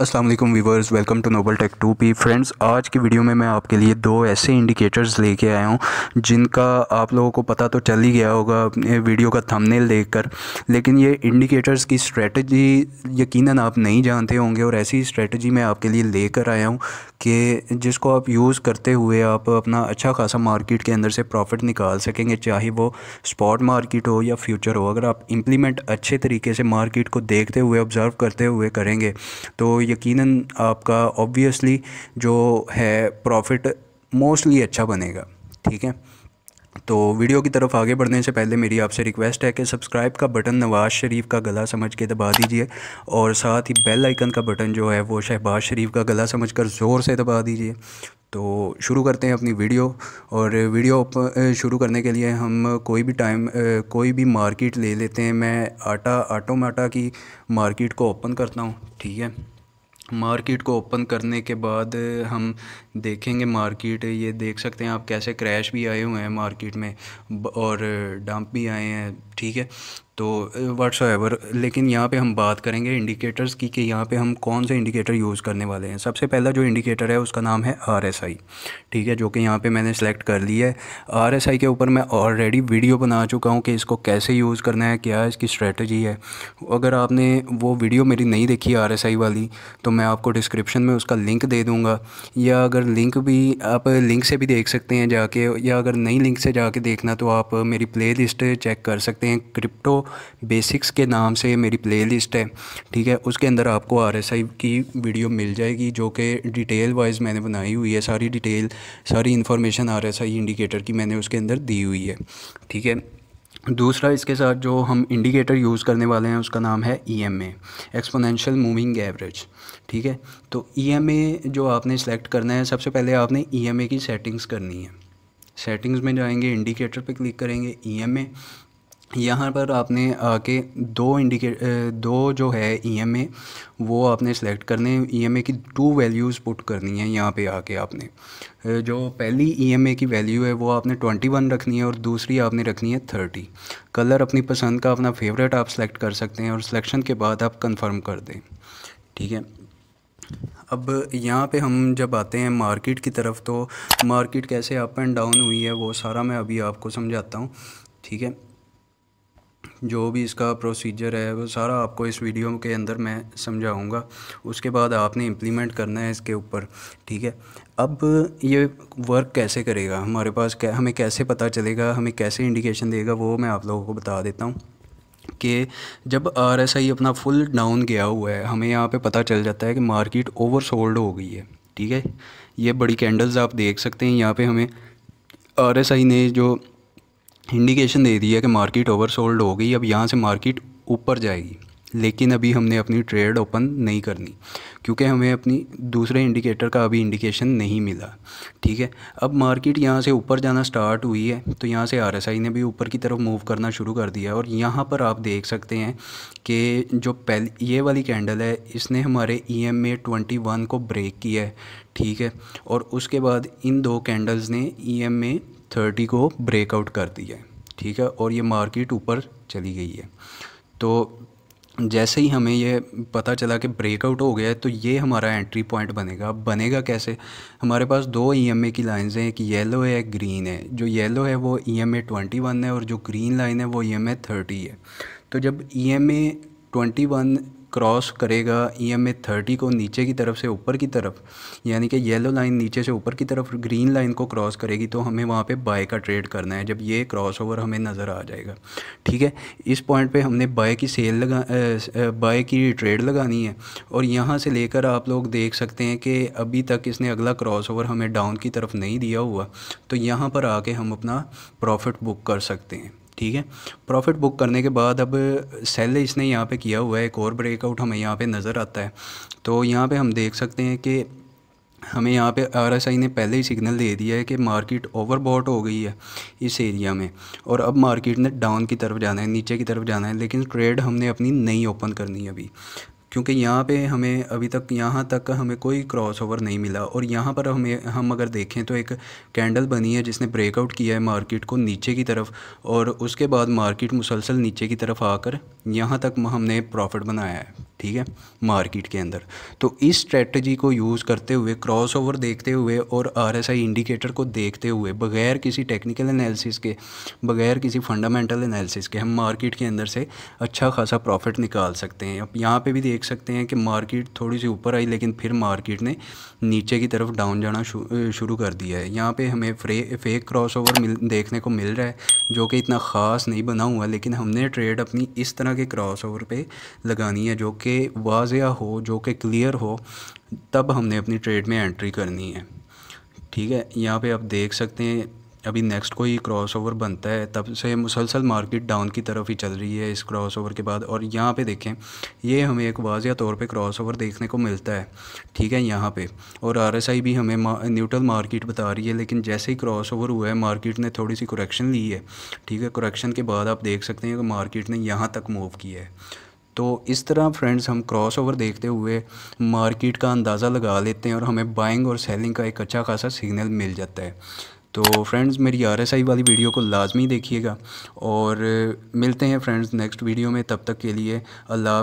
अस्सलाम वालेकुम viewers, welcome to Noble Tech 2P। Friends, आज की वीडियो में मैं आपके लिए दो ऐसे इंडिकेटर्स लेके आया हूँ जिनका आप लोगों को पता तो चल ही गया होगा वीडियो का थंबनेल देखकर, लेकिन ये इंडिकेटर्स की स्ट्रेटजी यकीनन आप नहीं जानते होंगे और ऐसी स्ट्रेटजी मैं आपके लिए लेकर आया हूँ कि जिसको आप यूज़ करते हुए आप अपना अच्छा खासा मार्केट के अंदर से प्रॉफिट निकाल सकेंगे, चाहे वो स्पॉट मार्केट हो या फ्यूचर हो। अगर आप इम्प्लीमेंट अच्छे तरीके से मार्केट को देखते हुए, ऑब्ज़र्व करते हुए करेंगे तो यकीनन आपका ऑब्वियसली जो है प्रॉफिट मोस्टली अच्छा बनेगा। ठीक है, तो वीडियो की तरफ आगे बढ़ने से पहले मेरी आपसे रिक्वेस्ट है कि सब्सक्राइब का बटन नवाज़ शरीफ का गला समझ के दबा दीजिए और साथ ही बेल आइकन का बटन जो है वो शहबाज शरीफ का गला समझकर ज़ोर से दबा दीजिए। तो शुरू करते हैं अपनी वीडियो। और वीडियो शुरू करने के लिए हम कोई भी मार्केट ले लेते हैं। मैं आटो माटा की मार्केट को ओपन करता हूँ। ठीक है, मार्केट को ओपन करने के बाद हम देखेंगे मार्केट, ये देख सकते हैं आप कैसे क्रैश भी आए हुए हैं मार्केट में और डंप भी आए हैं। ठीक है, तो व्हाट्सएवर, लेकिन यहाँ पे हम बात करेंगे इंडिकेटर्स की कि यहाँ पे हम कौन से इंडिकेटर यूज़ करने वाले हैं। सबसे पहला जो इंडिकेटर है उसका नाम है RSI। ठीक है, जो कि यहाँ पे मैंने सेलेक्ट कर लिया है। RSI के ऊपर मैं ऑलरेडी वीडियो बना चुका हूँ कि इसको कैसे यूज़ करना है, क्या इसकी स्ट्रेटजी है। अगर आपने वो वीडियो मेरी नहीं देखी RSI वाली तो मैं आपको डिस्क्रिप्शन में उसका लिंक दे दूँगा, या अगर लिंक भी आप लिंक से भी देख सकते हैं जाके, या अगर नहीं लिंक से जाके देखना तो आप मेरी प्लेलिस्ट चेक कर सकते हैं। क्रिप्टो बेसिक्स के नाम से मेरी प्लेलिस्ट है। ठीक है, उसके अंदर आपको RSI की वीडियो मिल जाएगी जो कि डिटेल वाइज मैंने बनाई हुई है। सारी इन्फॉर्मेशन RSI इंडिकेटर की मैंने उसके अंदर दी हुई है। ठीक है, दूसरा इसके साथ जो हम इंडिकेटर यूज़ करने वाले हैं उसका नाम है EMA, एक्सपोनेंशियल मूविंग एवरेज। ठीक है, तो EMA जो आपने सेलेक्ट करना है, सबसे पहले आपने EMA की सेटिंग्स करनी है। सेटिंग्स में जाएंगे, इंडिकेटर पे क्लिक करेंगे, EMA। यहाँ पर आपने आके दो जो है EMA वो आपने सेलेक्ट करने हैं। EMA की 2 वैल्यूज़ पुट करनी है। यहाँ पे आके आपने जो पहली EMA की वैल्यू है वो आपने 21 रखनी है और दूसरी आपने रखनी है 30। कलर अपनी पसंद का, अपना फेवरेट आप सेलेक्ट कर सकते हैं और सिलेक्शन के बाद आप कंफर्म कर दें। ठीक है, अब यहाँ पे हम जब आते हैं मार्केट की तरफ, तो मार्केट कैसे अप एंड डाउन हुई है वो सारा मैं अभी आपको समझाता हूँ। ठीक है, जो भी इसका प्रोसीजर है वो सारा आपको इस वीडियो के अंदर मैं समझाऊंगा, उसके बाद आपने इम्प्लीमेंट करना है इसके ऊपर। ठीक है, अब ये वर्क कैसे करेगा, हमारे पास हमें कैसे पता चलेगा, हमें कैसे इंडिकेशन देगा, वो मैं आप लोगों को बता देता हूँ कि जब RSI अपना फुल डाउन गया हुआ है, हमें यहाँ पे पता चल जाता है कि मार्केट ओवर सोल्ड हो गई है। ठीक है, ये बड़ी कैंडल्स आप देख सकते हैं। यहाँ पे हमें RSI ने जो इंडिकेशन दे दी है कि मार्केट ओवरसोल्ड हो गई। अब यहाँ से मार्केट ऊपर जाएगी, लेकिन अभी हमने अपनी ट्रेड ओपन नहीं करनी क्योंकि हमें अपनी दूसरे इंडिकेटर का अभी इंडिकेशन नहीं मिला। ठीक है, अब मार्केट यहाँ से ऊपर जाना स्टार्ट हुई है तो यहाँ से RSI ने भी ऊपर की तरफ मूव करना शुरू कर दिया। और यहाँ पर आप देख सकते हैं कि जो पहली ये वाली कैंडल है इसने हमारे EMA 21 को ब्रेक किया है। ठीक है, और उसके बाद इन दो कैंडल्स ने EMA 30 को ब्रेकआउट कर दिया है। ठीक है, और ये मार्केट ऊपर चली गई है। तो जैसे ही हमें ये पता चला कि ब्रेकआउट हो गया है तो ये हमारा एंट्री पॉइंट बनेगा। अब बनेगा कैसे, हमारे पास 2 EMA की लाइंस हैं, एक येलो है एक ग्रीन है। जो येलो है वो EMA 21 है और जो ग्रीन लाइन है वो EMA 30 है। तो जब EMA 21 क्रॉस करेगा EMA 30 को नीचे की तरफ से ऊपर की तरफ, यानी कि येलो लाइन नीचे से ऊपर की तरफ ग्रीन लाइन को क्रॉस करेगी, तो हमें वहाँ पे बाय का ट्रेड करना है। जब ये क्रॉस ओवर हमें नज़र आ जाएगा, ठीक है, इस पॉइंट पे हमने बाय की ट्रेड लगानी है। और यहाँ से लेकर आप लोग देख सकते हैं कि अभी तक इसने अगला क्रॉस ओवर हमें डाउन की तरफ नहीं दिया हुआ, तो यहाँ पर आके हम अपना प्रॉफिट बुक कर सकते हैं। ठीक है, प्रॉफिट बुक करने के बाद अब सेल इसने यहाँ पे किया हुआ है, एक और ब्रेकआउट हमें यहाँ पे नज़र आता है। तो यहाँ पे हम देख सकते हैं कि हमें यहाँ पे RSI ने पहले ही सिग्नल दे दिया है कि मार्केट ओवरबॉट हो गई है इस एरिया में और अब मार्केट ने डाउन की तरफ जाना है, नीचे की तरफ जाना है। लेकिन ट्रेड हमने अपनी नहीं ओपन करनी है अभी, क्योंकि यहाँ पे हमें अभी तक यहाँ तक हमें कोई क्रॉस ओवर नहीं मिला। और यहाँ पर हम अगर देखें तो एक कैंडल बनी है जिसने ब्रेकआउट किया है मार्केट को नीचे की तरफ, और उसके बाद मार्केट मुसलसल नीचे की तरफ आकर यहाँ तक हमने प्रॉफिट बनाया है। ठीक है, मार्केट के अंदर। तो इस स्ट्रेटजी को यूज़ करते हुए, क्रॉसओवर देखते हुए और आरएसआई इंडिकेटर को देखते हुए, बगैर किसी टेक्निकल एनालिसिस के, बगैर किसी फंडामेंटल एनालिसिस के, हम मार्केट के अंदर से अच्छा खासा प्रॉफिट निकाल सकते हैं। अब यहाँ पे भी देख सकते हैं कि मार्केट थोड़ी सी ऊपर आई, लेकिन फिर मार्केट ने नीचे की तरफ डाउन जाना शुरू कर दिया है। यहाँ पे हमें फेक क्रॉसओवर देखने को मिल रहा है, जो कि इतना ख़ास नहीं बना हुआ, लेकिन हमने ट्रेड अपनी इस तरह के क्रॉसओवर पे लगानी है, जो कि वाज़िया हो, जो कि क्लियर हो, तब हमने अपनी ट्रेड में एंट्री करनी है। ठीक है, यहाँ पे आप देख सकते हैं अभी नेक्स्ट कोई क्रॉसओवर बनता है, तब से मुसलसल मार्केट डाउन की तरफ ही चल रही है इस क्रॉसओवर के बाद। और यहाँ पे देखें, ये हमें एक वाज़िया तौर पे क्रॉसओवर देखने को मिलता है, ठीक है, यहाँ पे। और आरएसआई भी हमें न्यूट्रल मार्केट बता रही है, लेकिन जैसे ही क्रॉसओवर हुआ है मार्केट ने थोड़ी सी करेक्शन ली है, ठीक है। करेक्शन के बाद आप देख सकते हैं कि मार्केट ने यहाँ तक मूव किया है। तो इस तरह फ्रेंड्स हम क्रॉसओवर देखते हुए मार्केट का अंदाज़ा लगा लेते हैं और हमें बाइंग और सेलिंग का एक अच्छा खासा सिग्नल मिल जाता है। तो फ्रेंड्स, मेरी आरएसआई वाली वीडियो को लाजमी देखिएगा और मिलते हैं फ्रेंड्स नेक्स्ट वीडियो में। तब तक के लिए अल्लाह।